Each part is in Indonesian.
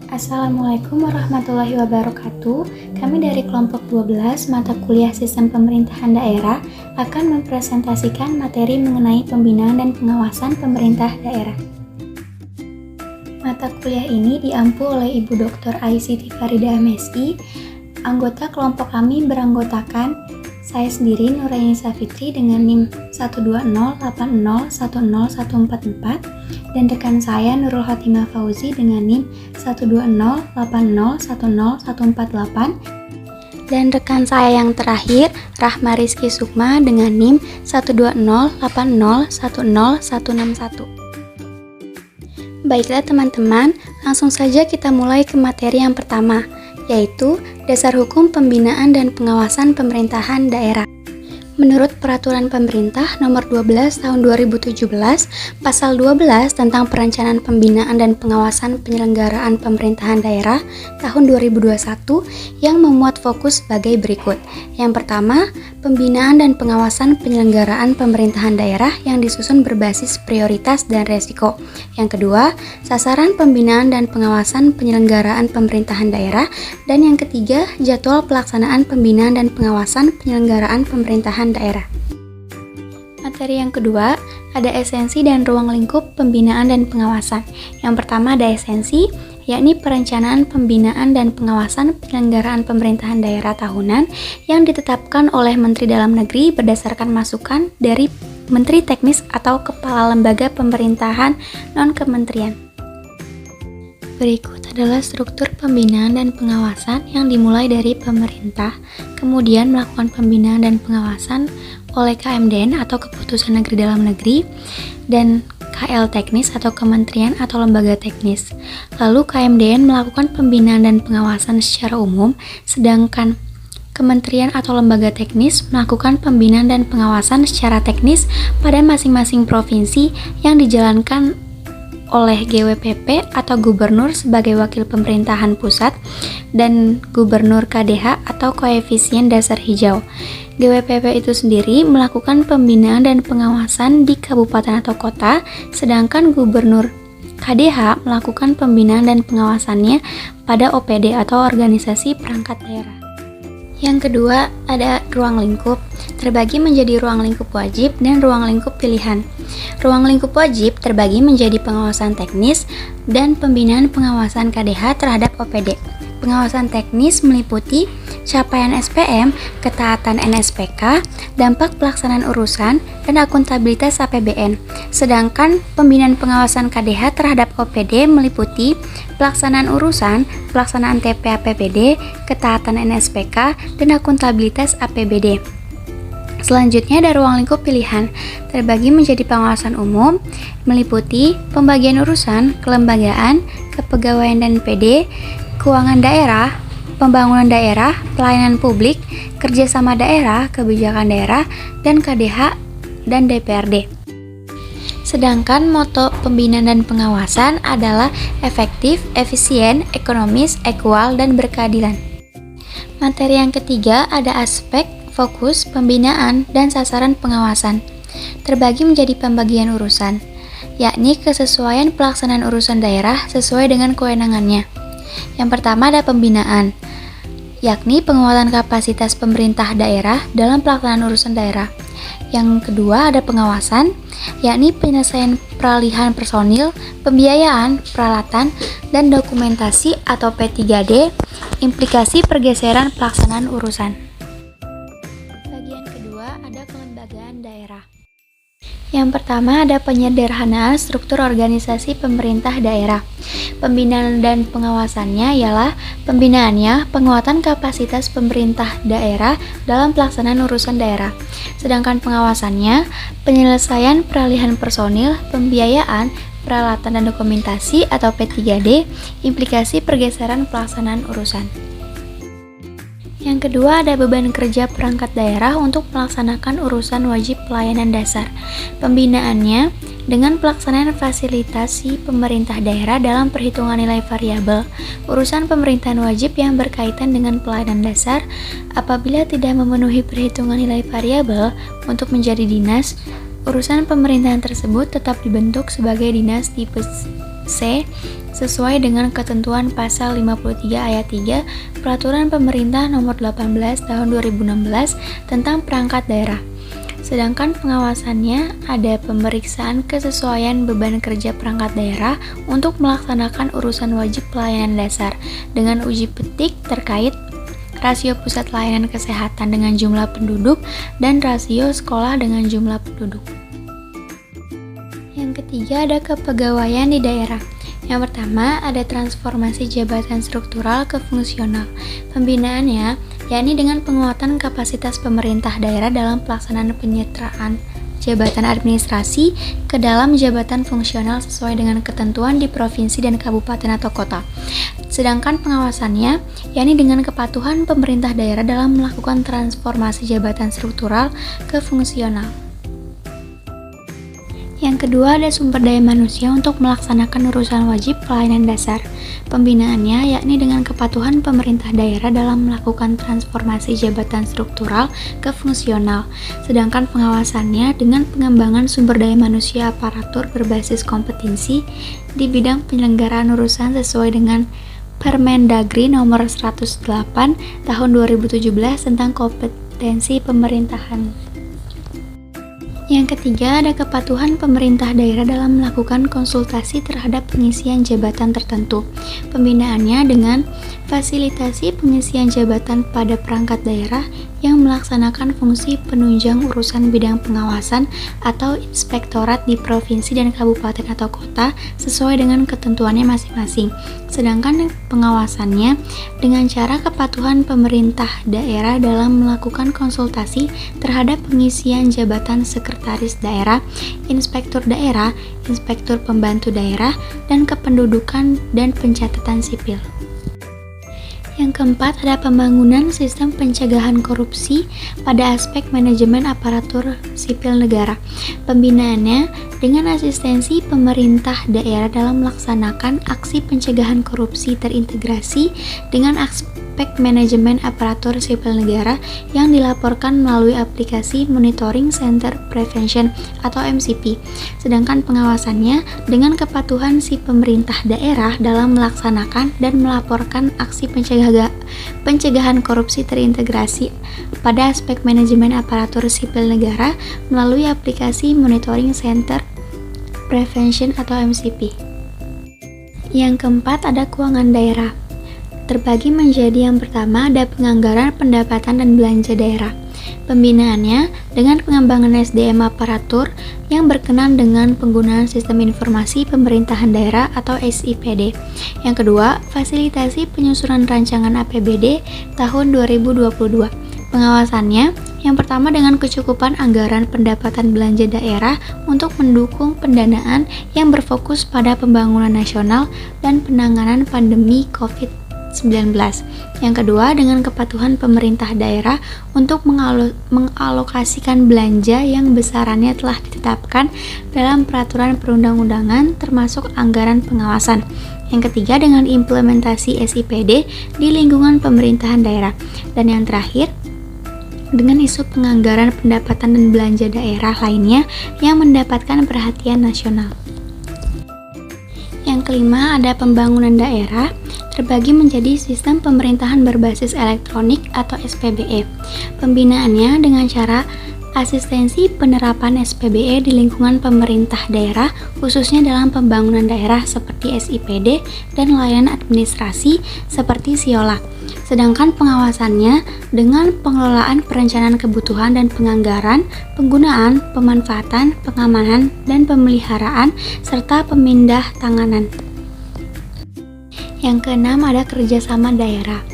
Assalamualaikum warahmatullahi wabarakatuh. Kami dari kelompok 12 mata kuliah Sistem Pemerintahan Daerah akan mempresentasikan materi mengenai pembinaan dan pengawasan pemerintah daerah. Mata kuliah ini diampu oleh Ibu Dr. Aisiti Farida MSI. Anggota kelompok kami beranggotakan saya sendiri Nuraini Safitri dengan NIM 12080101444 dan rekan saya Nurul Khotimah Fauzi dengan NIM 12080101448 dan rekan saya yang terakhir Rahma Rizky Sukma dengan NIM 12080101161. Baiklah teman-teman, langsung saja kita mulai ke materi yang pertama, yaitu Dasar Hukum Pembinaan dan Pengawasan Pemerintahan Daerah. Menurut Peraturan Pemerintah Nomor 12 Tahun 2017, Pasal 12 tentang Perencanaan Pembinaan dan Pengawasan Penyelenggaraan Pemerintahan Daerah tahun 2021 yang memuat fokus sebagai berikut. Yang pertama, pembinaan dan pengawasan penyelenggaraan pemerintahan daerah yang disusun berbasis prioritas dan resiko. Yang kedua, sasaran pembinaan dan pengawasan penyelenggaraan pemerintahan daerah. Dan yang ketiga, jadwal pelaksanaan pembinaan dan pengawasan penyelenggaraan pemerintahan daerah. Materi yang kedua, ada esensi dan ruang lingkup pembinaan dan pengawasan. Yang pertama ada esensi, yakni perencanaan pembinaan dan pengawasan penyelenggaraan pemerintahan daerah tahunan yang ditetapkan oleh Menteri Dalam Negeri berdasarkan masukan dari Menteri Teknis atau Kepala Lembaga Pemerintahan non-kementerian. Berikut adalah struktur pembinaan dan pengawasan yang dimulai dari pemerintah, kemudian melakukan pembinaan dan pengawasan oleh KMDN atau Keputusan Negeri Dalam Negeri, dan KL Teknis atau Kementerian atau Lembaga Teknis. Lalu KMDN melakukan pembinaan dan pengawasan secara umum, sedangkan Kementerian atau Lembaga Teknis melakukan pembinaan dan pengawasan secara teknis pada masing-masing provinsi yang dijalankan oleh GWPP atau Gubernur sebagai wakil pemerintahan pusat dan Gubernur KDH atau koefisien dasar hijau. GWPP itu sendiri melakukan pembinaan dan pengawasan di kabupaten atau kota, sedangkan Gubernur KDH melakukan pembinaan dan pengawasannya pada OPD atau organisasi perangkat daerah. Yang kedua, ada ruang lingkup, terbagi menjadi ruang lingkup wajib dan ruang lingkup pilihan. Ruang lingkup wajib terbagi menjadi pengawasan teknis dan pembinaan pengawasan KDH terhadap OPD. Pengawasan teknis meliputi capaian SPM, ketaatan NSPK, dampak pelaksanaan urusan, dan akuntabilitas APBN. Sedangkan pembinaan pengawasan KDH terhadap OPD meliputi pelaksanaan urusan, pelaksanaan TP/APBD, ketaatan NSPK, dan akuntabilitas APBD. Selanjutnya ada ruang lingkup pilihan, terbagi menjadi pengawasan umum, meliputi pembagian urusan, kelembagaan, kepegawaian dan PD, keuangan daerah, pembangunan daerah, pelayanan publik, kerjasama daerah, kebijakan daerah, dan KDH dan DPRD. Sedangkan moto pembinaan dan pengawasan adalah efektif, efisien, ekonomis, equal, dan berkeadilan. Materi yang ketiga ada aspek, fokus, pembinaan, dan sasaran pengawasan. Terbagi menjadi pembagian urusan, yakni kesesuaian pelaksanaan urusan daerah sesuai dengan kewenangannya. Yang pertama ada pembinaan, yakni penguatan kapasitas pemerintah daerah dalam pelaksanaan urusan daerah. Yang kedua ada pengawasan, yakni penyelesaian peralihan personil, pembiayaan, peralatan, dan dokumentasi atau P3D, implikasi pergeseran pelaksanaan urusan. Bagian kedua ada kelembagaan daerah. Yang pertama ada penyederhanaan struktur organisasi pemerintah daerah. Pembinaan dan pengawasannya ialah pembinaannya penguatan kapasitas pemerintah daerah dalam pelaksanaan urusan daerah. Sedangkan pengawasannya penyelesaian peralihan personil, pembiayaan, peralatan dan dokumentasi atau P3D, implikasi pergeseran pelaksanaan urusan. Yang kedua ada beban kerja perangkat daerah untuk melaksanakan urusan wajib pelayanan dasar. Pembinaannya dengan pelaksanaan fasilitasi pemerintah daerah dalam perhitungan nilai variabel, urusan pemerintahan wajib yang berkaitan dengan pelayanan dasar apabila tidak memenuhi perhitungan nilai variabel untuk menjadi dinas, urusan pemerintahan tersebut tetap dibentuk sebagai dinas tipe C. Sesuai dengan ketentuan pasal 53 ayat 3 Peraturan Pemerintah Nomor 18 Tahun 2016 tentang perangkat daerah. Sedangkan pengawasannya ada pemeriksaan kesesuaian beban kerja perangkat daerah untuk melaksanakan urusan wajib pelayanan dasar dengan uji petik terkait rasio pusat layanan kesehatan dengan jumlah penduduk dan rasio sekolah dengan jumlah penduduk. Yang ketiga ada kepegawaian di daerah. Yang pertama ada transformasi jabatan struktural ke fungsional. Pembinaannya yakni dengan penguatan kapasitas pemerintah daerah dalam pelaksanaan penyetaraan jabatan administrasi ke dalam jabatan fungsional sesuai dengan ketentuan di provinsi dan kabupaten atau kota. Sedangkan pengawasannya yakni dengan kepatuhan pemerintah daerah dalam melakukan transformasi jabatan struktural ke fungsional. Yang kedua ada sumber daya manusia untuk melaksanakan urusan wajib pelayanan dasar. Pembinaannya yakni dengan kepatuhan pemerintah daerah dalam melakukan transformasi jabatan struktural ke fungsional. Sedangkan pengawasannya dengan pengembangan sumber daya manusia aparatur berbasis kompetensi di bidang penyelenggaraan urusan sesuai dengan Permendagri nomor 108 tahun 2017 tentang kompetensi pemerintahan. Yang ketiga ada kepatuhan pemerintah daerah dalam melakukan konsultasi terhadap pengisian jabatan tertentu. Pembinaannya dengan fasilitasi pengisian jabatan pada perangkat daerah yang melaksanakan fungsi penunjang urusan bidang pengawasan atau inspektorat di provinsi dan kabupaten atau kota sesuai dengan ketentuannya masing-masing. Sedangkan pengawasannya dengan cara kepatuhan pemerintah daerah dalam melakukan konsultasi terhadap pengisian jabatan sekretaris daerah, inspektur daerah, inspektur pembantu daerah, dan kependudukan dan pencatatan sipil. Yang keempat ada pembangunan sistem pencegahan korupsi pada aspek manajemen aparatur sipil negara. Pembinaannya dengan asistensi pemerintah daerah dalam melaksanakan aksi pencegahan korupsi terintegrasi dengan aspek manajemen aparatur sipil negara yang dilaporkan melalui aplikasi Monitoring Center Prevention atau MCP. Sedangkan pengawasannya dengan kepatuhan si pemerintah daerah dalam melaksanakan dan melaporkan aksi pencegahan korupsi terintegrasi pada aspek manajemen aparatur sipil negara melalui aplikasi Monitoring Center Prevention atau MCP. Yang keempat ada keuangan daerah. Terbagi menjadi yang pertama ada penganggaran pendapatan dan belanja daerah. Pembinaannya dengan pengembangan SDM aparatur yang berkenan dengan penggunaan sistem informasi pemerintahan daerah atau SIPD. Yang kedua, fasilitasi penyusunan rancangan APBD tahun 2022. Pengawasannya yang pertama dengan kecukupan anggaran pendapatan belanja daerah untuk mendukung pendanaan yang berfokus pada pembangunan nasional dan penanganan pandemi COVID-19. Yang kedua, dengan kepatuhan pemerintah daerah untuk mengalokasikan belanja yang besarannya telah ditetapkan dalam peraturan perundang-undangan termasuk anggaran pengawasan. Yang ketiga, dengan implementasi SIPD di lingkungan pemerintahan daerah. Dan yang terakhir, dengan isu penganggaran pendapatan dan belanja daerah lainnya yang mendapatkan perhatian nasional. Yang kelima, ada pembangunan daerah terbagi menjadi sistem pemerintahan berbasis elektronik atau SPBE. Pembinaannya dengan cara asistensi penerapan SPBE di lingkungan pemerintah daerah khususnya dalam pembangunan daerah seperti SIPD dan layanan administrasi seperti SIOLA. Sedangkan pengawasannya dengan pengelolaan perencanaan kebutuhan dan penganggaran, penggunaan, pemanfaatan, pengamanan, dan pemeliharaan, serta pemindah tanganan. Yang keenam ada kerjasama daerah.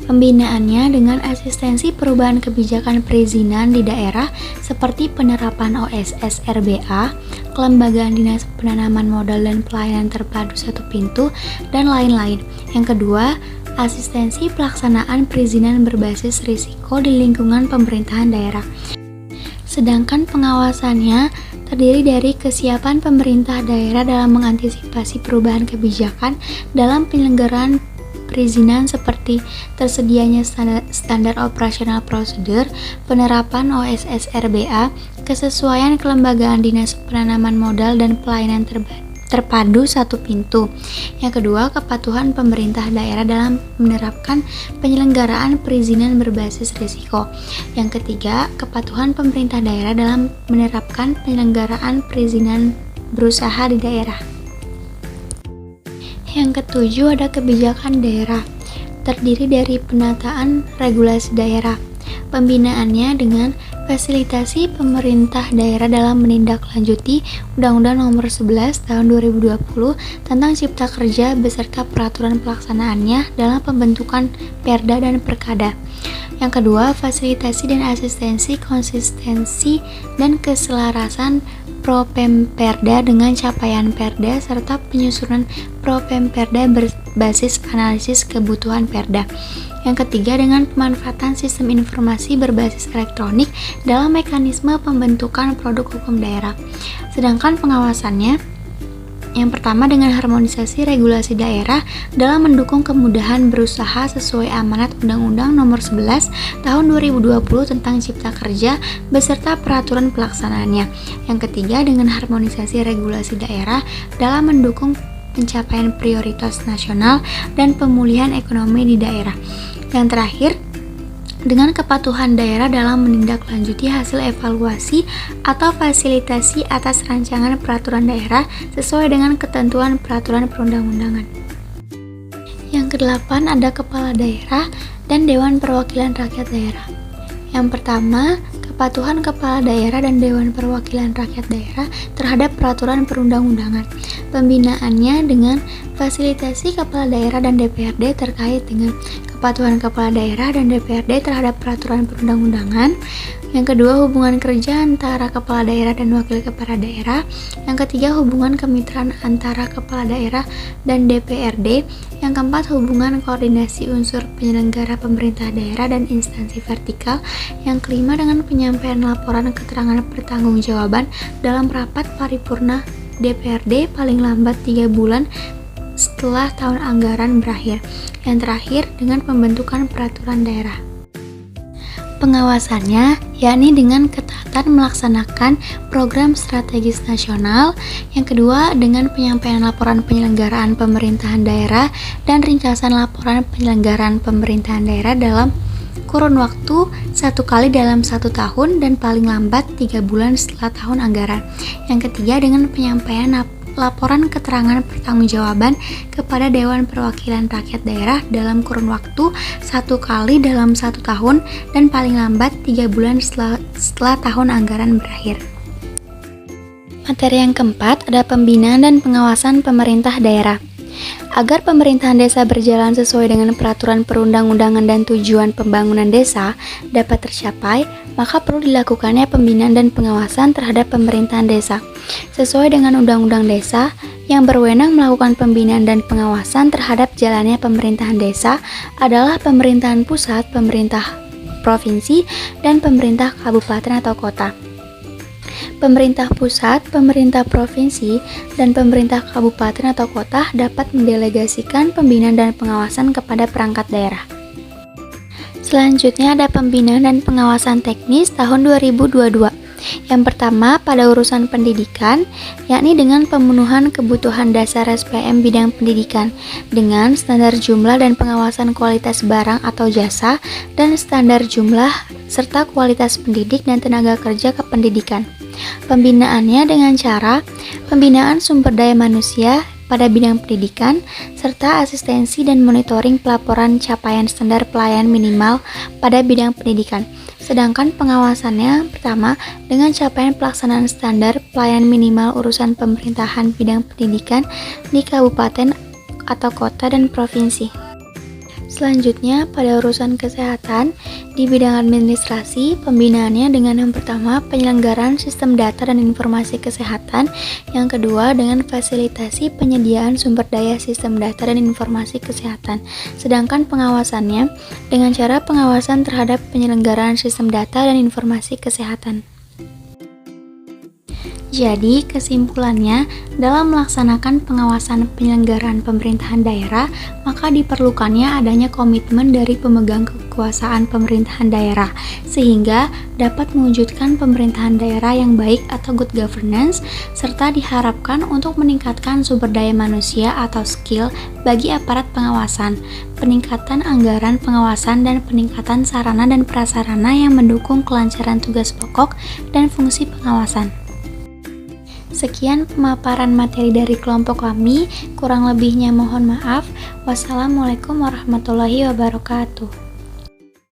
Pembinaannya dengan asistensi perubahan kebijakan perizinan di daerah seperti penerapan OSS RBA, kelembagaan dinas penanaman modal dan pelayanan terpadu satu pintu, dan lain-lain. Yang kedua, asistensi pelaksanaan perizinan berbasis risiko di lingkungan pemerintahan daerah. Sedangkan pengawasannya terdiri dari kesiapan pemerintah daerah dalam mengantisipasi perubahan kebijakan dalam penyelenggaraan perizinan seperti tersedianya standar operasional prosedur, penerapan OSS RBA, kesesuaian kelembagaan dinas penanaman modal dan pelayanan terpadu satu pintu. Yang kedua, kepatuhan pemerintah daerah dalam menerapkan penyelenggaraan perizinan berbasis risiko. Yang ketiga, kepatuhan pemerintah daerah dalam menerapkan penyelenggaraan perizinan berusaha di daerah. Yang ketujuh, ada kebijakan daerah, terdiri dari penataan regulasi daerah. Pembinaannya dengan fasilitasi pemerintah daerah dalam menindaklanjuti Undang-Undang Nomor 11 Tahun 2020 tentang Cipta Kerja beserta peraturan pelaksanaannya dalam pembentukan Perda dan Perkada. Yang kedua, fasilitasi dan asistensi konsistensi dan keselarasan Propemperda dengan capaian Perda serta penyusunan Propemperda berbasis analisis kebutuhan Perda. Yang ketiga, dengan pemanfaatan sistem informasi berbasis elektronik dalam mekanisme pembentukan produk hukum daerah. Sedangkan pengawasannya, yang pertama dengan harmonisasi regulasi daerah dalam mendukung kemudahan berusaha sesuai amanat Undang-Undang Nomor 11 Tahun 2020 tentang Cipta Kerja beserta peraturan pelaksanaannya. Yang ketiga, dengan harmonisasi regulasi daerah dalam mendukung pencapaian prioritas nasional dan pemulihan ekonomi di daerah. Yang terakhir, dengan kepatuhan daerah dalam menindaklanjuti hasil evaluasi atau fasilitasi atas rancangan peraturan daerah sesuai dengan ketentuan peraturan perundang-undangan. Yang kedelapan, ada kepala daerah dan Dewan Perwakilan Rakyat Daerah. Yang pertama, kepatuhan kepala daerah dan Dewan Perwakilan Rakyat Daerah terhadap peraturan perundang-undangan. Pembinaannya dengan fasilitasi kepala daerah dan DPRD terkait dengan kepatuhan kepala daerah dan DPRD terhadap peraturan perundang-undangan. Yang kedua, hubungan kerja antara kepala daerah dan wakil kepala daerah. Yang ketiga, hubungan kemitraan antara kepala daerah dan DPRD. Yang keempat, hubungan koordinasi unsur penyelenggara pemerintah daerah dan instansi vertikal. Yang kelima, dengan penyampaian laporan keterangan pertanggungjawaban dalam rapat paripurna DPRD paling lambat 3 bulan setelah tahun anggaran berakhir. Yang terakhir, dengan pembentukan peraturan daerah. Pengawasannya yakni dengan ketaatan melaksanakan program strategis nasional. Yang kedua, dengan penyampaian laporan penyelenggaraan pemerintahan daerah dan ringkasan laporan penyelenggaraan pemerintahan daerah dalam kurun waktu 1 kali dalam 1 tahun dan paling lambat 3 bulan setelah tahun anggaran. Yang ketiga, dengan penyampaian laporan keterangan pertanggungjawaban kepada Dewan Perwakilan Rakyat Daerah dalam kurun waktu 1 kali dalam 1 tahun dan paling lambat 3 bulan setelah tahun anggaran berakhir. Materi yang keempat, ada pembinaan dan pengawasan pemerintah daerah. Agar pemerintahan desa berjalan sesuai dengan peraturan perundang-undangan dan tujuan pembangunan desa dapat tercapai, maka perlu dilakukannya pembinaan dan pengawasan terhadap pemerintahan desa. Sesuai dengan Undang-Undang Desa, yang berwenang melakukan pembinaan dan pengawasan terhadap jalannya pemerintahan desa adalah pemerintahan pusat, pemerintah provinsi, dan pemerintah kabupaten atau kota. Pemerintah pusat, pemerintah provinsi, dan pemerintah kabupaten atau kota dapat mendelegasikan pembinaan dan pengawasan kepada perangkat daerah. Selanjutnya ada pembinaan dan pengawasan teknis tahun 2022. Yang pertama, pada urusan pendidikan, yakni dengan pemenuhan kebutuhan dasar SPM bidang pendidikan dengan standar jumlah dan pengawasan kualitas barang atau jasa dan standar jumlah serta kualitas pendidik dan tenaga kerja kependidikan. Pembinaannya dengan cara pembinaan sumber daya manusia pada bidang pendidikan serta asistensi dan monitoring pelaporan capaian standar pelayanan minimal pada bidang pendidikan. Sedangkan pengawasannya pertama dengan capaian pelaksanaan standar pelayanan minimal urusan pemerintahan bidang pendidikan di kabupaten atau kota dan provinsi. Selanjutnya, pada urusan kesehatan, di bidang administrasi, pembinaannya dengan yang pertama, penyelenggaraan sistem data dan informasi kesehatan, yang kedua, dengan fasilitasi penyediaan sumber daya sistem data dan informasi kesehatan. Sedangkan pengawasannya, dengan cara pengawasan terhadap penyelenggaraan sistem data dan informasi kesehatan. Jadi, kesimpulannya, dalam melaksanakan pengawasan penyelenggaraan pemerintahan daerah, maka diperlukannya adanya komitmen dari pemegang kekuasaan pemerintahan daerah, sehingga dapat mewujudkan pemerintahan daerah yang baik atau good governance, serta diharapkan untuk meningkatkan sumber daya manusia atau skill bagi aparat pengawasan, peningkatan anggaran pengawasan, dan peningkatan sarana dan prasarana yang mendukung kelancaran tugas pokok dan fungsi pengawasan. Sekian pemaparan materi dari kelompok kami, kurang lebihnya mohon maaf. Wassalamualaikum warahmatullahi wabarakatuh.